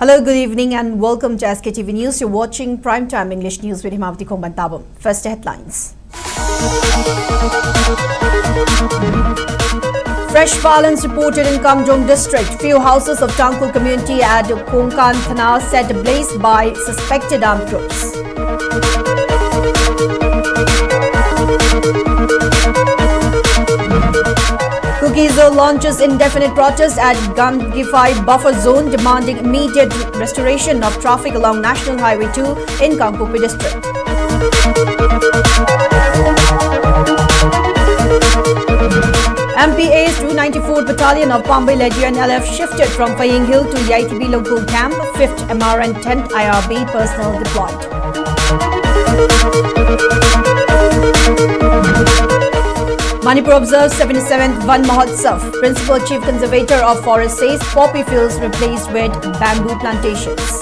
Hello, good evening and welcome to SKTV News. You're watching Primetime English News with HEMABATI. First headlines. Fresh violence reported in Kamjong district. Few houses of Tangkul community at Kongkan Thana set ablaze by suspected armed groups. Kukizo launches indefinite protest at Gamgifai buffer zone demanding immediate restoration of traffic along National Highway 2 in Kangpopi district. MPA's 294th Battalion of Pambai Legion LF shifted from Faying Hill to YTB local camp. 5th MR and 10th IRB personnel deployed. Manipur observes 77th Van Mahotsav. Principal Chief Conservator of Forest says poppy fields replaced with bamboo plantations.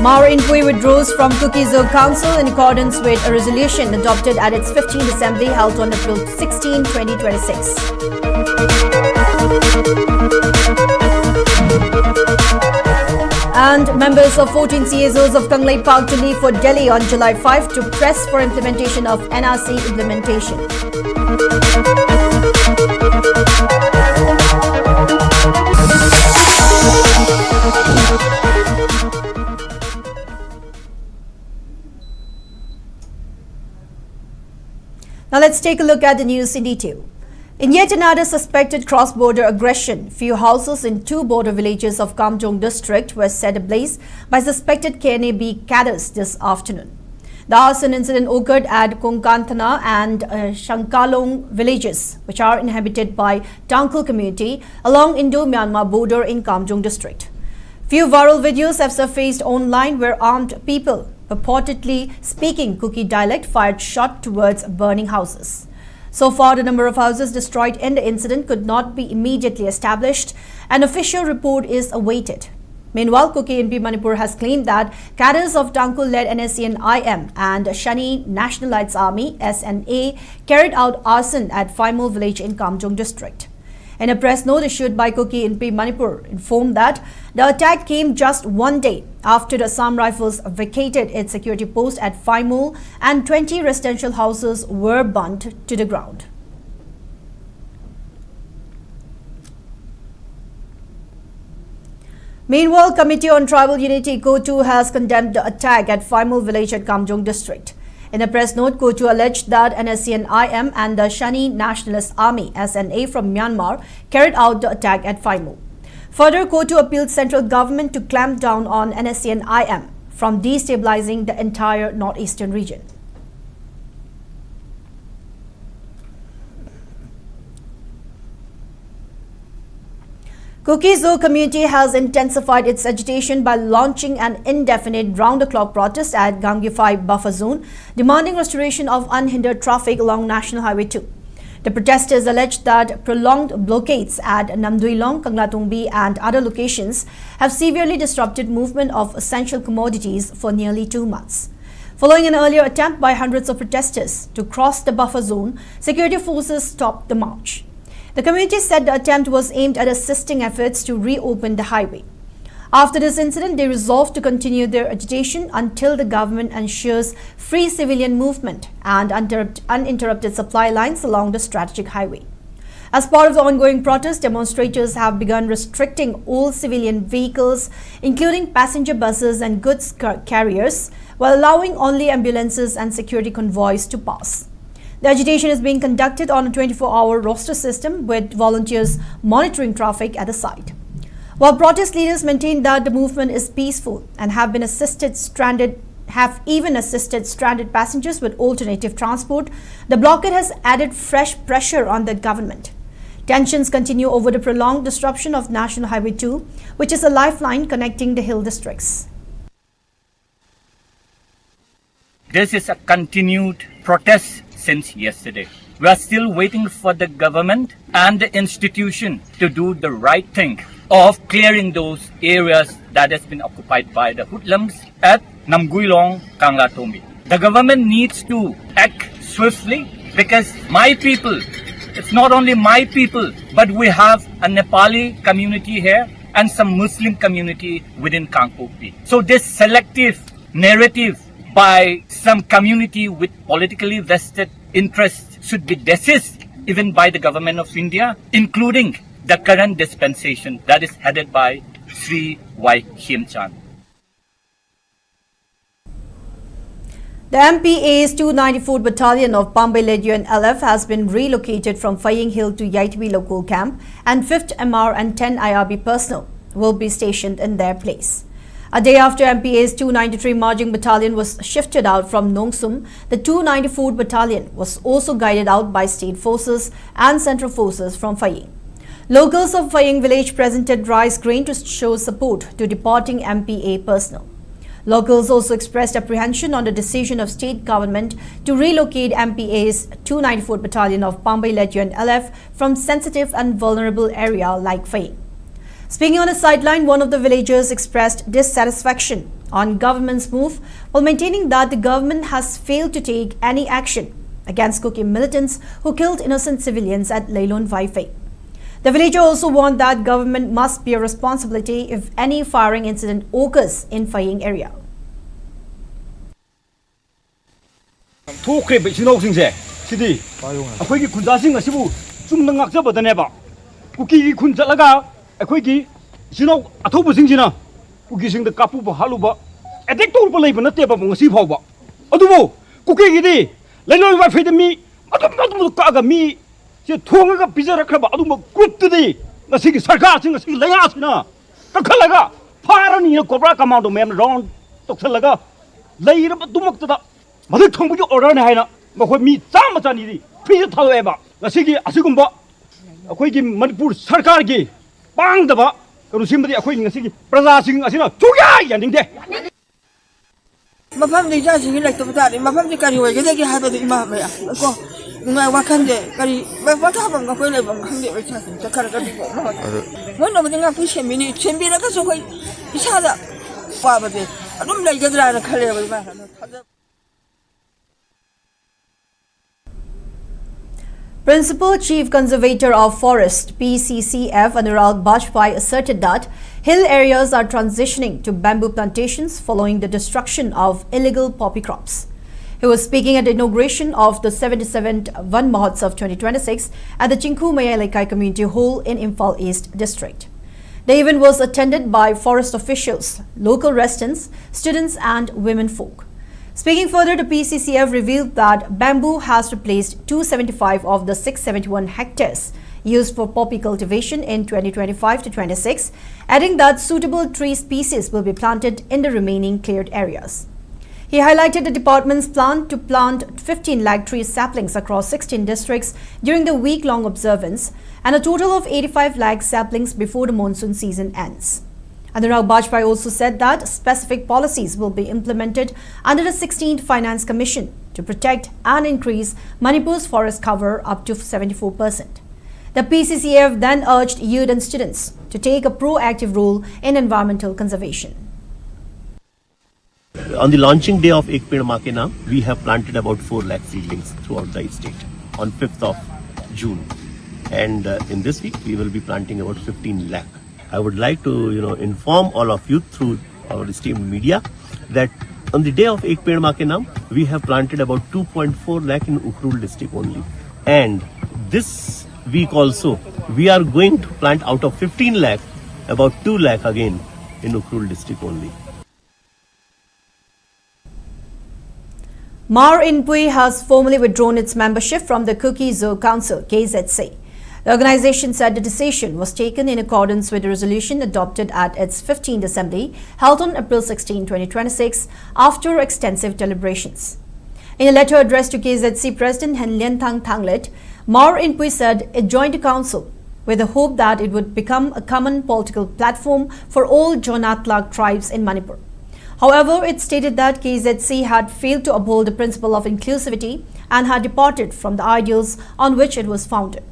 Hmar Inpui withdraws from Kukizo Council in accordance with a resolution adopted at its 15th Assembly held on April 16, 2026. And members of 14 CSOs of Kanglei Park to leave for Delhi on July 5 to press for implementation of NRC implementation. Now let's take a look at the news in detail. In yet another suspected cross-border aggression, few houses in two border villages of Kamjong district were set ablaze by suspected KNAB cadres this afternoon. The arson incident occurred at Kongkanthana and Shankalong villages, which are inhabited by Tangkul community along Indo-Myanmar border in Kamjong district. Few viral videos have surfaced online where armed people, purportedly speaking Kuki dialect, fired shot towards burning houses. So far, the number of houses destroyed in the incident could not be immediately established. An official report is awaited. Meanwhile, Kuki MP Manipur has claimed that cadres of Tangkul-led NSCN-IM and Shani National Lights Army SNA carried out arson at Faimul village in Kamjong district. In a press note issued by Kuki MP Manipur informed that the attack came just one day after the Assam Rifles vacated its security post at Faimul and 20 residential houses were burnt to the ground. Meanwhile, Committee on Tribal Unity KOTU has condemned the attack at Faimul village at Kamjong district. In a press note, KOTU alleged that NSCN-IM and the Shani Nationalist Army SNA from Myanmar carried out the attack at Faimul. Further, KOTU appealed central government to clamp down on NSCN-IM from destabilizing the entire northeastern region. Kukizo community has intensified its agitation by launching an indefinite round-the-clock protest at Gamgifai buffer zone, demanding restoration of unhindered traffic along National Highway 2. The protesters alleged that prolonged blockades at Namduilong, Kanglatongbi and other locations have severely disrupted movement of essential commodities for nearly 2 months. Following an earlier attempt by hundreds of protesters to cross the buffer zone, security forces stopped the march. The community said the attempt was aimed at assisting efforts to reopen the highway. After this incident, they resolved to continue their agitation until the government ensures free civilian movement and uninterrupted supply lines along the strategic highway. As part of the ongoing protest, demonstrators have begun restricting all civilian vehicles, including passenger buses and goods carriers, while allowing only ambulances and security convoys to pass. The agitation is being conducted on a 24-hour roster system with volunteers monitoring traffic at the site. While protest leaders maintain that the movement is peaceful and have even assisted stranded passengers with alternative transport, the blockade has added fresh pressure on the government. Tensions continue over the prolonged disruption of National Highway 2, which is a lifeline connecting the hill districts. This is a continued protest since yesterday. We are still waiting for the government and the institution to do the right thing of clearing those areas that has been occupied by the hoodlums at Namguilong, Kanglatombi. The government needs to act swiftly because my people It's not only my people, but we have a Nepali community here and some Muslim community within Kangpokpi. So this selective narrative by some community with politically vested interests should be desist even by the government of India, including the current dispensation that is headed by Sri Y. Himchan. The MPA's 294th Battalion of Pambai Legion LF has been relocated from Faying Hill to Yaitwi local camp, and 5th MR and 10 IRB personnel will be stationed in their place. A day after MPA's 293 Marching Battalion was shifted out from Nongsum, the 294th Battalion was also guided out by state forces and central forces from Faying. Locals of Faying village presented rice grain to show support to departing MPA personnel. Locals also expressed apprehension on the decision of state government to relocate MPA's 294th Battalion of Pambai Legion LF from sensitive and vulnerable area like Faying. Speaking on the sideline, one of the villagers expressed dissatisfaction on government's move while maintaining that the government has failed to take any action against Kuki militants who killed innocent civilians at Leilon Vaifei. The villager also warned that government must bear responsibility if any firing incident occurs in Faying area. Thukre Sinokingse, City, a quickie Kundasing a Sibu, Sumnanga but the neighbor. Kuki Kunzalaga, a quickie, Sino, a Tobu Singina, who kissing the Kapu Haluba, a dick to believe in a table of Sipoba. Odubo, Cookie, Leilon Vaifei me, I don't know Kaga me. Tonga Pizza Club, good today. The city sarcasm, the city layasina. The Kalaga, Parani, Cobra come out of men round Toxalaga. Lay up to Mokta. Mother Tongu or Ranahina, but what me Samatani, Peter Taleva, the city Asugumba, a quick Manipur Sarkargi, Bang the Ba, somebody acquainting the city, Brazasing Asina, Tuga, and in there. My family does like to that. My family carry away, they have it in my what can they? What happened when I come to the Caracas? One of the pushing me, Champion, I guess away each other. Father, I don't like the driver color with my Principal Chief Conservator of Forest (PCCF) Anurag Bajpai asserted that hill areas are transitioning to bamboo plantations following the destruction of illegal poppy crops. He was speaking at the inauguration of the 77th Van Mahotsav 2026 at the Chinku Mayalekai Community Hall in Imphal East District. The event was attended by forest officials, local residents, students and women folk. Speaking further, the PCCF revealed that bamboo has replaced 275 of the 671 hectares used for poppy cultivation in 2025 to 26, adding that suitable tree species will be planted in the remaining cleared areas. He highlighted the department's plan to plant 15 lakh tree saplings across 16 districts during the week-long observance and a total of 85 lakh saplings before the monsoon season ends. Anurag Bajpai also said that specific policies will be implemented under the 16th Finance Commission to protect and increase Manipur's forest cover up to 74%. The PCCF then urged youth and students to take a proactive role in environmental conservation. On the launching day of Ek Ped Maa Ke Naam, we have planted about 4 lakh seedlings throughout the state on 5th of June. And in this week, we will be planting about 15 lakh. I would like to, inform all of you through our esteemed media that on the day of Ek Ped Maa Ke Naam, we have planted about 2.4 lakh in Ukhrul district only. And this week also, we are going to plant out of 15 lakh, about 2 lakh again in Ukhrul district only. Hmar Inpui has formally withdrawn its membership from the Kuki Zoo Council, KZC. The organization said the decision was taken in accordance with the resolution adopted at its 15th assembly held on April 16, 2026 after extensive deliberations. In a letter addressed to KZC President Henlien Thang Thanglet, Hmar Inpui said it joined the council with the hope that it would become a common political platform for all Jonatlak tribes in Manipur. However, it stated that KZC had failed to uphold the principle of inclusivity and had departed from the ideals on which it was founded.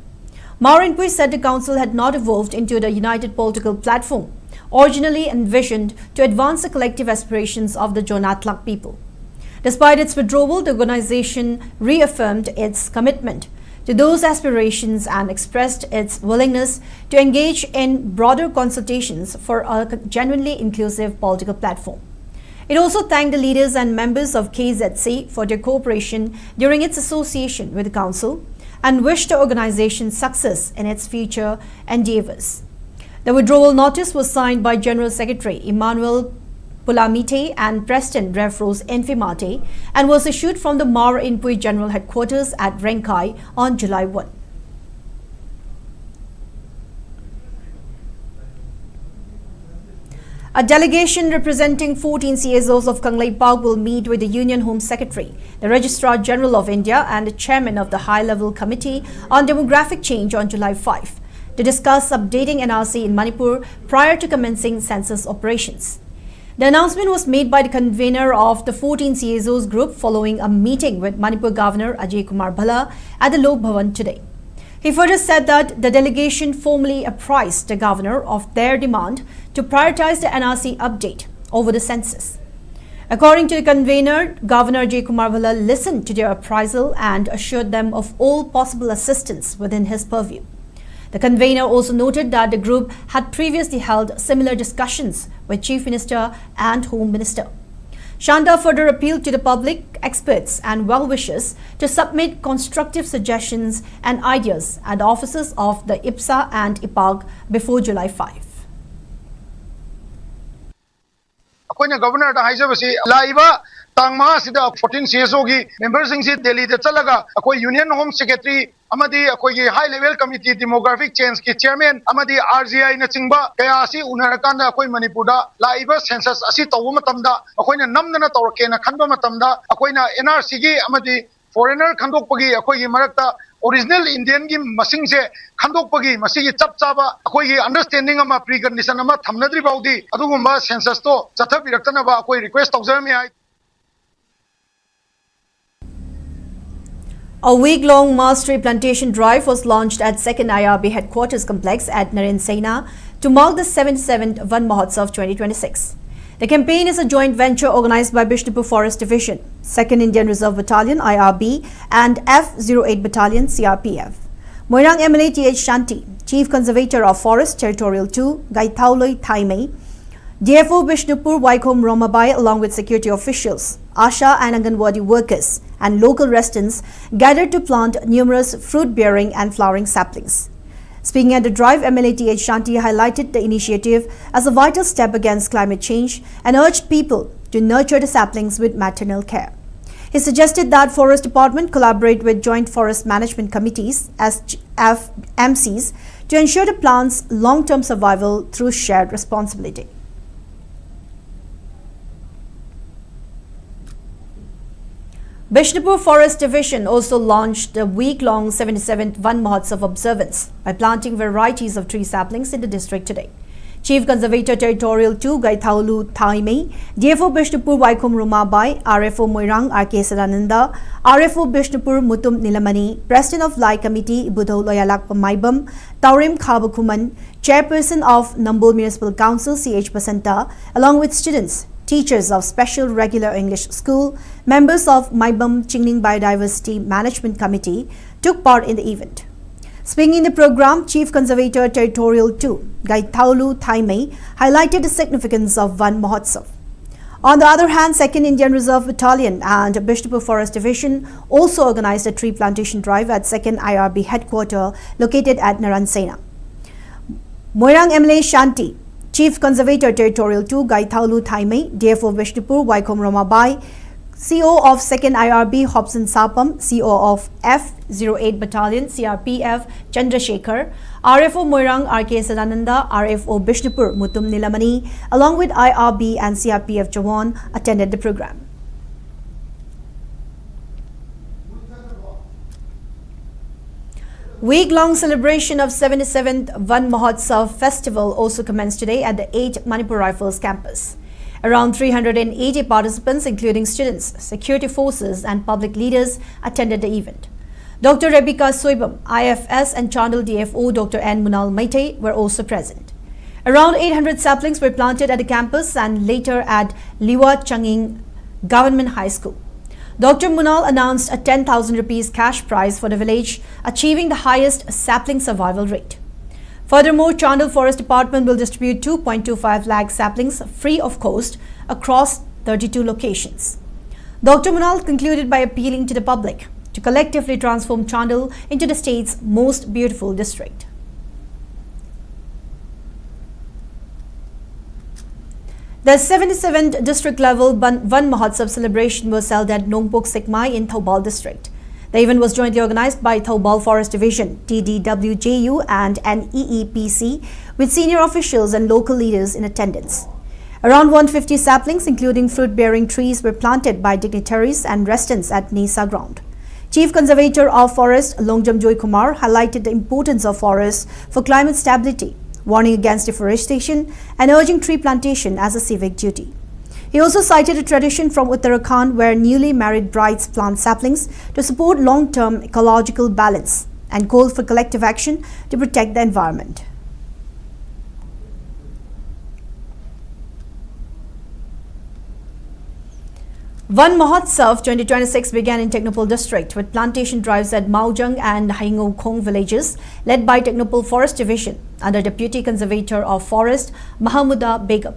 Hmar Inpui said the council had not evolved into the united political platform originally envisioned to advance the collective aspirations of the Jonatlak people. Despite its withdrawal, the organization reaffirmed its commitment to those aspirations and expressed its willingness to engage in broader consultations for a genuinely inclusive political platform. It also thanked the leaders and members of KZC for their cooperation during its association with the Council and wished the organization success in its future endeavors. The withdrawal notice was signed by General Secretary Emmanuel Pulamite and President Rev. Infimate and was issued from the Hmar Inpui General Headquarters at Renkai on July 1. A delegation representing 14 CSOs of Kanglei Park will meet with the Union Home Secretary, the Registrar General of India and the Chairman of the High-Level Committee on Demographic Change on July 5 to discuss updating NRC in Manipur prior to commencing census operations. The announcement was made by the convener of the 14 CSOs group following a meeting with Manipur Governor Ajay Kumar Bhalla at the Lok Bhavan today. He further said that the delegation formally apprised the governor of their demand to prioritize the NRC update over the census. According to the convener, Governor Ajay Kumar Bhalla listened to their appraisal and assured them of all possible assistance within his purview. The convener also noted that the group had previously held similar discussions with Chief Minister and Home Minister. Shanda further appealed to the public, experts and well-wishers to submit constructive suggestions and ideas at the offices of the IPSA and IPAG before July 5. Governor Tangma sida 14 CSO gi members sing si Delhi de chalaga akoi Union Home Secretary amadi akoi gi High Level Committee Demographic Change ki Chairman amadi RGI na chingba kaya si unarakanda akoi Manipur da laiba census asi tawu matamda akoi na namna tawrake na khanba matamda akoi na NRC gi amadi foreigner khandokpagi akoi gi marakta original Indian gi masing se khandokpagi masigi chap chaba akoi gi understanding ama precondition ama thamnadri baudi adugumba census to chathabirakna ba akoi request tawjarmi ai. A week-long mass tree plantation drive was launched at 2nd IRB Headquarters Complex at Narayan to mark the 77th Van Mahotsav 2026. The campaign is a joint venture organized by Bishnupur Forest Division, 2nd Indian Reserve Battalion IRB and F-08 Battalion CRPF. Moirang MLA T.H. Shanti, Chief Conservator of Forest Territorial 2, Gaithauloi Thaimei, DFO Bishnupur Vaikom Romabai along with security officials, Asha and Anganwadi workers and local residents gathered to plant numerous fruit-bearing and flowering saplings. Speaking at the drive, MLA T.H. Shanti highlighted the initiative as a vital step against climate change and urged people to nurture the saplings with maternal care. He suggested that Forest Department collaborate with Joint Forest Management Committees as FMCs to ensure the plant's long-term survival through shared responsibility. Bishnupur Forest Division also launched the week-long 77th Van Mahotsav observance by planting varieties of tree saplings in the district today. Chief Conservator Territorial 2 Gaithaulu Thaimei, DFO Bishnupur Vaikom Rumabai, RFO Moirang R.K. Sadananda, RFO Bishnupur Mutum Nilamani, President of Lai Committee Ibudho Loyalak Pamaibam, Taurim Khabakuman, Chairperson of Nambol Municipal Council C.H. Pasanta, along with students, teachers of Special Regular English School, members of Maibam Chingning Biodiversity Management Committee took part in the event. Speaking in the program, Chief Conservator Territorial 2, Gaithaulu Thaimei, highlighted the significance of Van Mahotsav. On the other hand, 2nd Indian Reserve Battalion and Bishnupur Forest Division also organized a tree plantation drive at 2nd IRB Headquarters located at Narayan. Moirang MLA Shanti, Chief Conservator Territorial 2 Gaithaulu Thaimei, DFO Bishnupur Vaikom Romabai, CO of 2nd IRB Hobson Sapam, CO of F-08 Battalion CRPF Chandrasekhar, RFO Moirang R.K. Sadananda, RFO Bishnupur Mutum Nilamani, along with IRB and CRPF Jawan attended the program. Week-long celebration of 77th Van Mahotsav Festival also commenced today at the 8 Manipur Rifles campus. Around 380 participants, including students, security forces and public leaders, attended the event. Dr. Rebecca Soibam, IFS and Chandal DFO Dr. N. Munal Maite were also present. Around 800 saplings were planted at the campus and later at Liwa Changing Government High School. Dr. Munal announced a 10,000 rupees cash prize for the village, achieving the highest sapling survival rate. Furthermore, Chandel Forest Department will distribute 2.25 lakh saplings free of cost across 32 locations. Dr. Munal concluded by appealing to the public to collectively transform Chandel into the state's most beautiful district. The 77th district level Van Mahotsav celebration was held at Nongpok Sikmai in Thoubal district. The event was jointly organized by Thoubal Forest Division, TDWJU and NEEPC, with senior officials and local leaders in attendance. Around 150 saplings, including fruit-bearing trees, were planted by dignitaries and residents at Nisa ground. Chief Conservator of Forest, Longjam Joy Kumar, highlighted the importance of forests for climate stability, warning against deforestation and urging tree plantation as a civic duty. He also cited a tradition from Uttarakhand where newly married brides plant saplings to support long-term ecological balance and called for collective action to protect the environment. Van Mahotsav 2026 began in Technopole district with plantation drives at Maojang and Haingokong villages led by Technopole Forest Division under Deputy Conservator of Forest Mahamuda Begum.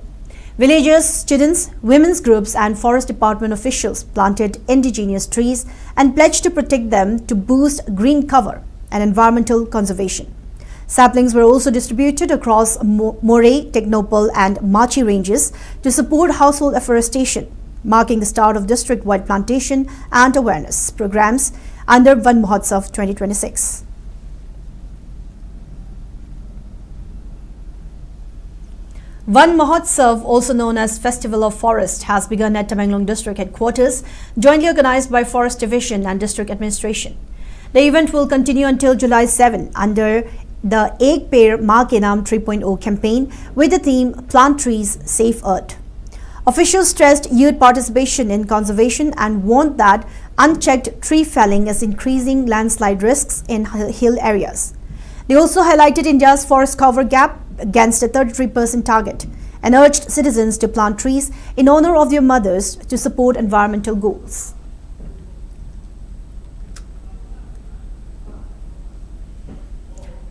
Villagers, students, women's groups and forest department officials planted indigenous trees and pledged to protect them to boost green cover and environmental conservation. Saplings were also distributed across Moray, Technopole and Machi ranges to support household afforestation, marking the start of district-wide plantation and awareness programs under Van Mahotsav 2026. Van Mahotsav, also known as Festival of Forest, has begun at Kamjong District Headquarters, jointly organized by Forest Division and District Administration. The event will continue until July 7 under the Ek Peड़ Maa Ke Naam 3.0 campaign with the theme Plant Trees, Save Earth. Officials stressed youth participation in conservation and warned that unchecked tree felling is increasing landslide risks in hill areas. They also highlighted India's forest cover gap against a 33% target and urged citizens to plant trees in honor of their mothers to support environmental goals.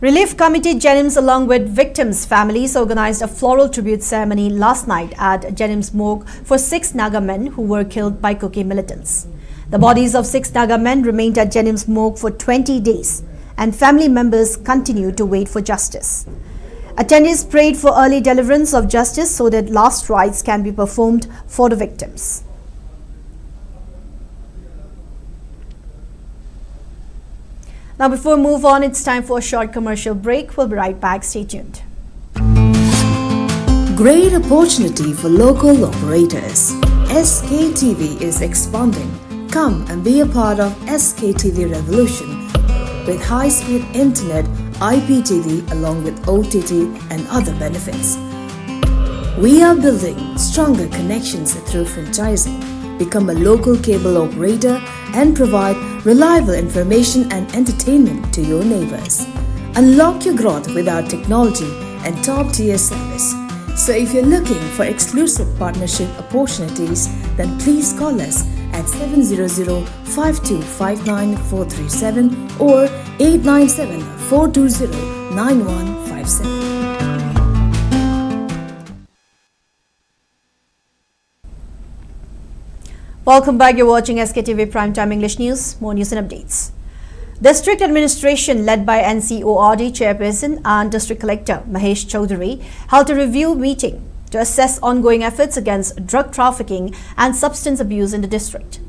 Relief Committee Jenims along with victims' families organized a floral tribute ceremony last night at Jenims Morgue for 6 Naga men who were killed by Kuki militants. The bodies of 6 Naga men remained at Jenims Morgue for 20 days and family members continued to wait for justice. Attendees prayed for early deliverance of justice so that last rites can be performed for the victims. Now, before we move on, it's time for a short commercial break. We'll be right back. Stay tuned. Great opportunity for local operators. SKTV is expanding. Come and be a part of SKTV revolution with high-speed internet, IPTV along with OTT and other benefits. We are building stronger connections through franchising. Become a local cable operator and provide reliable information and entertainment to your neighbors. Unlock your growth with our technology and top-tier service. So if you're looking for exclusive partnership opportunities, then please call us at 700-5259-437 or 897-420-9157. Welcome back. You're watching SKTV Primetime English News. More news and updates. District Administration led by NCORD Chairperson and District Collector Mahesh Chaudhary held a review meeting to assess ongoing efforts against drug trafficking and substance abuse in the district.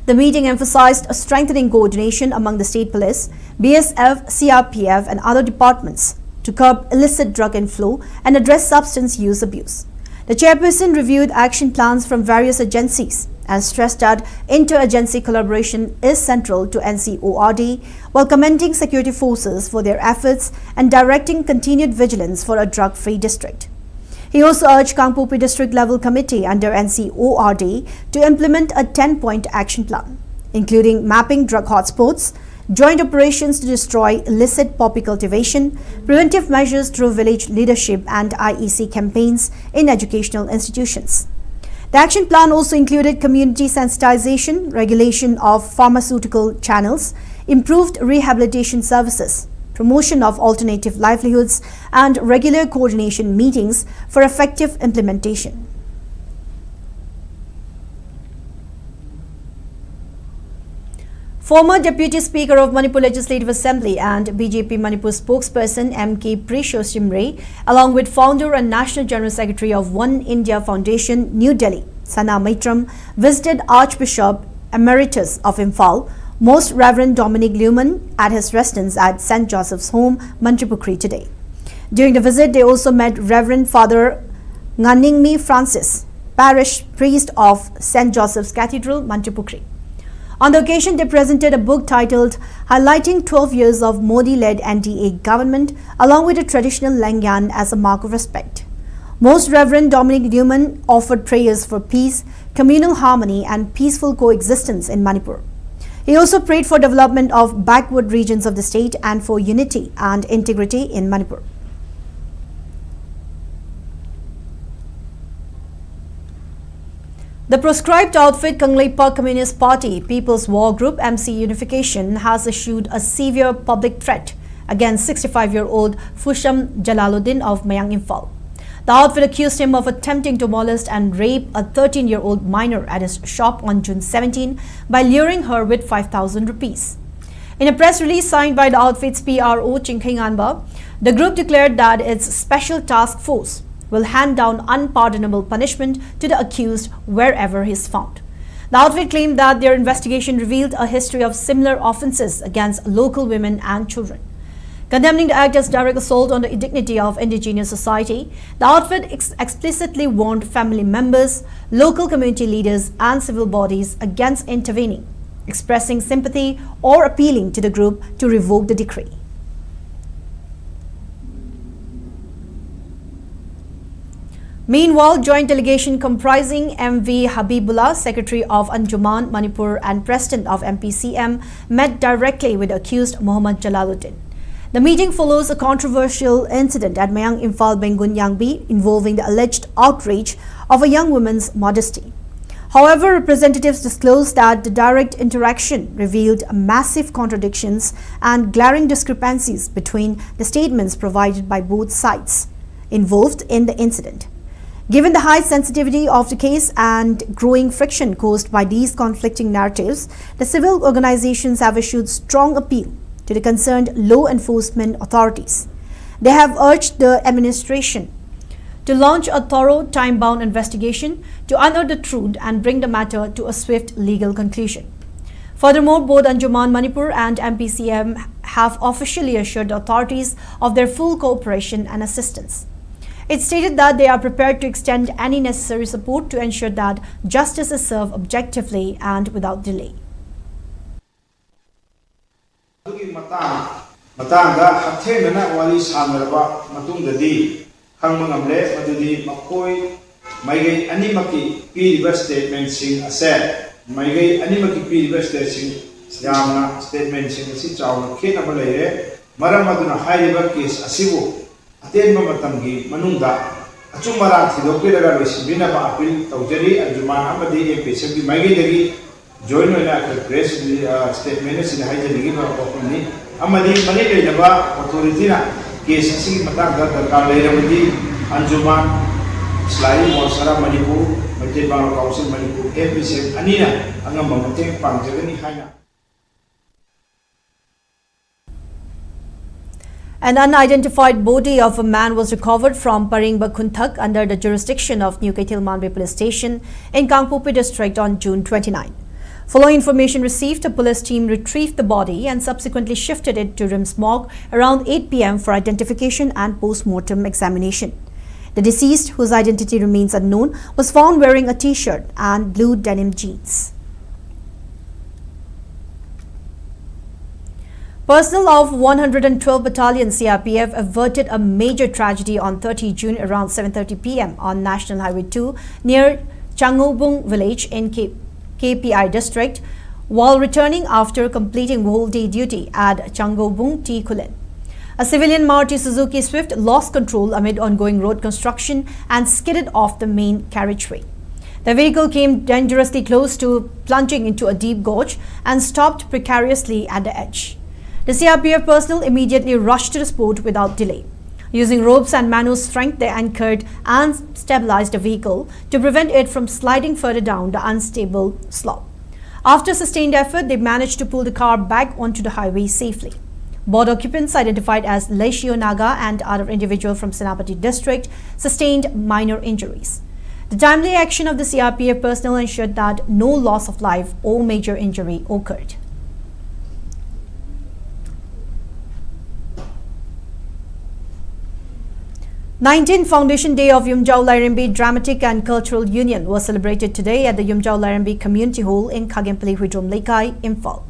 The meeting emphasized a strengthening coordination among the state police, BSF, CRPF and other departments to curb illicit drug inflow and address substance use abuse. The chairperson reviewed action plans from various agencies and stressed that inter-agency collaboration is central to NCORD while commending security forces for their efforts and directing continued vigilance for a drug-free district. He also urged Kangpopi District Level Committee under NCORD to implement a 10-point action plan, including mapping drug hotspots, joint operations to destroy illicit poppy cultivation, preventive measures through village leadership and IEC campaigns in educational institutions. The action plan also included community sensitization, regulation of pharmaceutical channels, improved rehabilitation services, promotion of alternative livelihoods, and regular coordination meetings for effective implementation. Former Deputy Speaker of Manipur Legislative Assembly and BJP Manipur spokesperson M.K. Shimre, along with founder and National General Secretary of One India Foundation, New Delhi, Sana Maitram, visited Archbishop Emeritus of Imphal, Most Reverend Dominic Leumann, at his residence at St. Joseph's Home, Manipuri today. During the visit, they also met Reverend Father Nganingmi Francis, parish priest of St. Joseph's Cathedral, Manipuri. On the occasion, they presented a book titled Highlighting 12 Years of Modi-led NDA Government, along with a traditional Lengyan as a mark of respect. Most Reverend Dominic Leumann offered prayers for peace, communal harmony, and peaceful coexistence in Manipur. He also prayed for development of backward regions of the state and for unity and integrity in Manipur. The proscribed outfit Kangleipa Communist Party People's War Group MC Unification has issued a severe public threat against 65-year-old Fusham Jalaluddin of Mayang Imphal. The outfit accused him of attempting to molest and rape a 13-year-old minor at his shop on June 17 by luring her with 5,000 rupees. In a press release signed by the outfit's PRO Chingkheng Anba, the group declared that its special task force will hand down unpardonable punishment to the accused wherever he is found. The outfit claimed that their investigation revealed a history of similar offences against local women and children. Condemning the act as direct assault on the dignity of indigenous society, the outfit explicitly warned family members, local community leaders and civil bodies against intervening, expressing sympathy or appealing to the group to revoke the decree. Meanwhile, joint delegation comprising MV Habibullah, Secretary of Anjuman, Manipur and President of MPCM, met directly with accused Muhammad Jalaluddin. The meeting follows a controversial incident at Mayang Imphal Bengun Yangbi involving the alleged outrage of a young woman's modesty. However, representatives disclosed that the direct interaction revealed massive contradictions and glaring discrepancies between the statements provided by both sides involved in the incident. Given the high sensitivity of the case and growing friction caused by these conflicting narratives, the civil organizations have issued strong appeal to the concerned law enforcement authorities. They have urged the administration to launch a thorough, time-bound investigation to unearth the truth and bring the matter to a swift legal conclusion. Furthermore, both Anjuman Manipur and MPCM have officially assured the authorities of their full cooperation and assistance. It stated that they are prepared to extend any necessary support to ensure that justice is served objectively and without delay. Atenba matamgi manungda achumara thidokiraga loisibinaba appeal tawjari anjuman amadi MPCM magi dagi join oina press statement sin haijani ma popni amadi mani leidaba authority na case asi matagda darkar leiramadi anjuman Islami Monsara Manipur Majid Bangla Council Manipur MPCM anina angam mamateng pangjagani haina. An unidentified body of a man was recovered from Paringba Kunthak under the jurisdiction of New Kaitilmanbe Police Station in Kangpopi district on June 29. Following information received, a police team retrieved the body and subsequently shifted it to Rims Morgue around 8 p.m. for identification and post-mortem examination. The deceased, whose identity remains unknown, was found wearing a t-shirt and blue denim jeans. Personnel of 112 Battalion CRPF averted a major tragedy on 30 June around 7:30 p.m. on National Highway 2 near Changobung village in KPI district while returning after completing whole day duty at Changobung T. Kulin. A civilian Maruti Suzuki Swift lost control amid ongoing road construction and skidded off the main carriageway. The vehicle came dangerously close to plunging into a deep gorge and stopped precariously at the edge. The CRPF personnel immediately rushed to the spot without delay. Using ropes and manual strength, they anchored and stabilized the vehicle to prevent it from sliding further down the unstable slope. After sustained effort, they managed to pull the car back onto the highway safely. Board occupants, identified as Naga and other individual from HEMABATI district, sustained minor injuries. The timely action of the CRPF personnel ensured that no loss of life or major injury occurred. The 19th Foundation Day of Yumjau Lairimbi Dramatic and Cultural Union was celebrated today at the Yumjau Lairimbi Community Hall in Kagempally Huidrom Lekai, Imphal.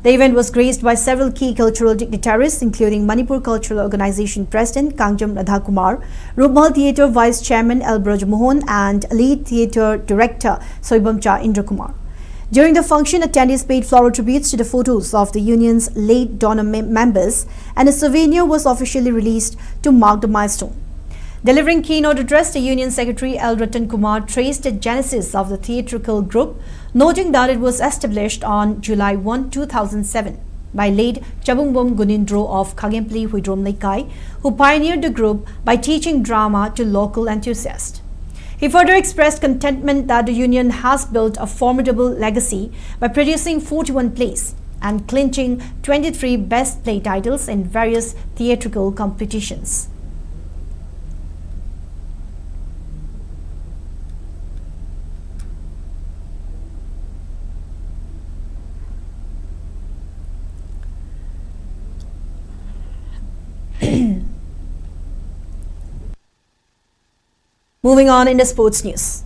The event was graced by several key cultural dignitaries, including Manipur Cultural Organization President Kamjong Kumar, Rupmal Theatre Vice Chairman Elbroj Mohan, and Lead Theatre Director Soibamcha Indra Kumar. During the function, attendees paid floral tributes to the photos of the union's late donor members, and a souvenir was officially released to mark the milestone. Delivering keynote address, the Union Secretary L. Ratan Kumar traced the genesis of the theatrical group, noting that it was established on July 1, 2007 by late Chabungbom Gunindro of Kagempally Huidrom Lekai, who pioneered the group by teaching drama to local enthusiasts. He further expressed contentment that the union has built a formidable legacy by producing 41 plays and clinching 23 best play titles in various theatrical competitions. Moving on in the sports news.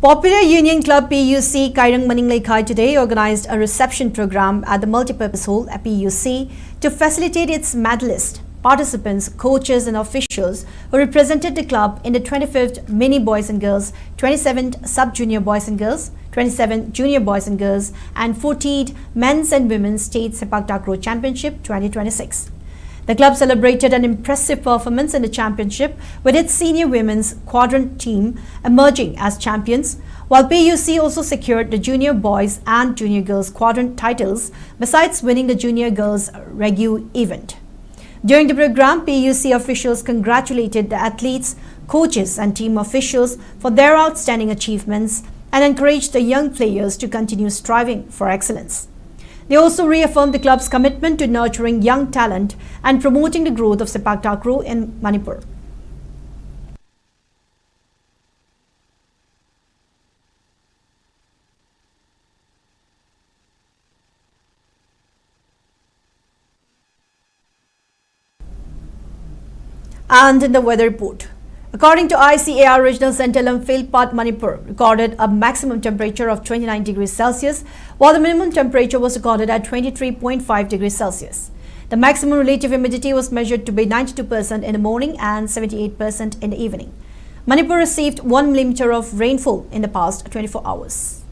Popular Union Club PUC Kairang Maninglekai today organized a reception program at the multipurpose hall at PUC to facilitate its medalists, participants, coaches and officials who represented the club in the 25th Mini Boys and Girls, 27th Sub-Junior Boys and Girls, 27th Junior Boys and Girls and 14th Men's and Women's State Sepak Takraw Championship 2026. The club celebrated an impressive performance in the championship with its senior women's quadrant team emerging as champions, while PUC also secured the junior boys and junior girls quadrant titles besides winning the junior girls regu event. During the program, PUC officials congratulated the athletes, coaches and team officials for their outstanding achievements and encouraged the young players to continue striving for excellence. They also reaffirmed the club's commitment to nurturing young talent and promoting the growth of Sepak Takraw in Manipur. And in the weather report. According to ICAR Regional Center, Imphal, Manipur recorded a maximum temperature of 29 degrees Celsius, while the minimum temperature was recorded at 23.5 degrees Celsius. The maximum relative humidity was measured to be 92% in the morning and 78% in the evening. Manipur received 1 millimeter of rainfall in the past 24 hours.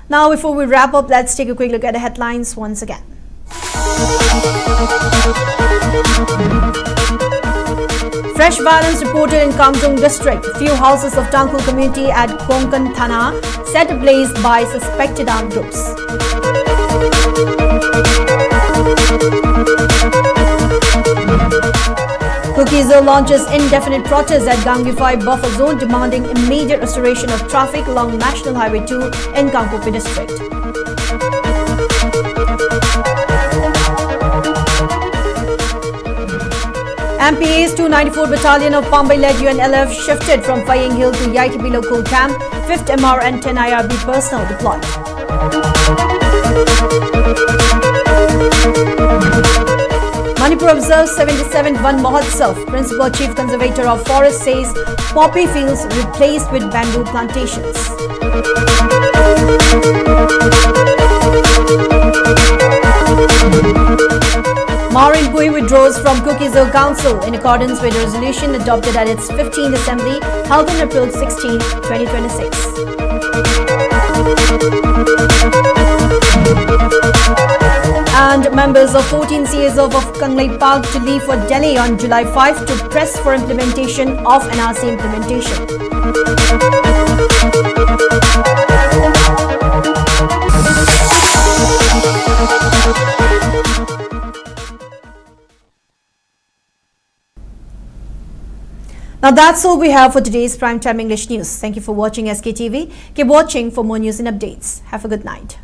Now, before we wrap up, let's take a quick look at the headlines once again. Fresh violence reported in Kamjong district. Few houses of Tangkul community at Konkan Thana set ablaze by suspected armed groups. Kukizo launches indefinite protest at Gangify buffer zone demanding immediate restoration of traffic along National Highway 2 in Kangpopi district. MPA's 294 Battalion of Pambai-led UNLF shifted from Faying Hill to Yaitibi local camp. 5th MR and 10 IRB personnel deployed. Manipur observes 77th Van Mahotsav. Principal Chief Conservator of Forest says poppy fields replaced with bamboo plantations. Hmar Inpui withdraws from Kukizo Council in accordance with a resolution adopted at its 15th Assembly held on April 16, 2026. And members of 14 CAs of Kanglei Park to leave for Delhi on July 5 to press for implementation of NRC implementation. Now that's all we have for today's Primetime English News. Thank you for watching SKTV. Keep watching for more news and updates. Have a good night.